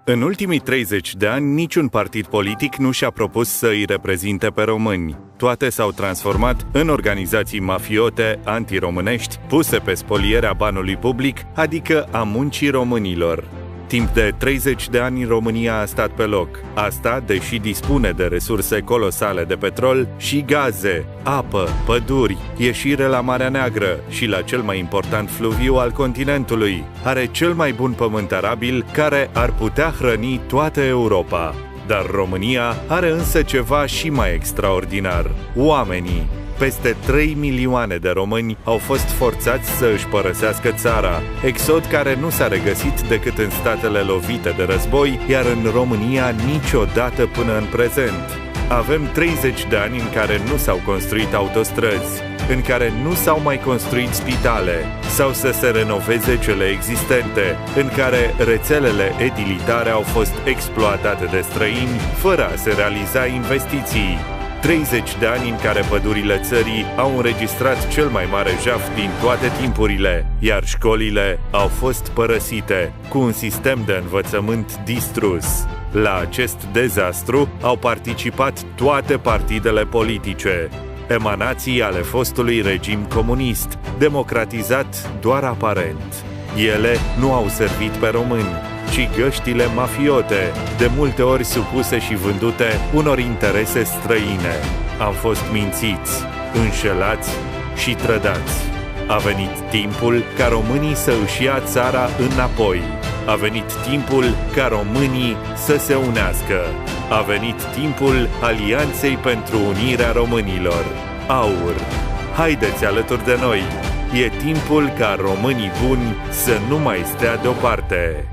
În ultimii 30 de ani, niciun partid politic nu și-a propus să îi reprezinte pe români. Toate s-au transformat în organizații mafiote, antiromânești, puse pe spolierea banului public, adică a muncii românilor. Timp de 30 de ani România a stat pe loc. Asta, deși dispune de resurse colosale de petrol și gaze, apă, păduri, ieșire la Marea Neagră și la cel mai important fluviu al continentului. Are cel mai bun pământ arabil care ar putea hrăni toată Europa. Dar România are însă ceva și mai extraordinar: oamenii. Peste 3 milioane de români au fost forțați să își părăsească țara, exod care nu s-a regăsit decât în statele lovite de război, iar în România niciodată până în prezent. Avem 30 de ani în care nu s-au construit autostrăzi, în care nu s-au mai construit spitale sau să se renoveze cele existente, în care rețelele edilitare au fost exploatate de străini fără a se realiza investiții. 30 de ani în care pădurile țării au înregistrat cel mai mare jaf din toate timpurile, iar școlile au fost părăsite, cu un sistem de învățământ distrus. La acest dezastru au participat toate partidele politice, emanații ale fostului regim comunist, democratizat doar aparent. Ele nu au servit pe români, ci găștile mafiote, de multe ori supuse și vândute unor interese străine. Am fost mințiți, înșelați și trădați. A venit timpul ca românii să își ia țara înapoi. A venit timpul ca românii să se unească. A venit timpul Alianței pentru Unirea Românilor. AUR. Haideți alături de noi! E timpul ca românii buni să nu mai stea deoparte.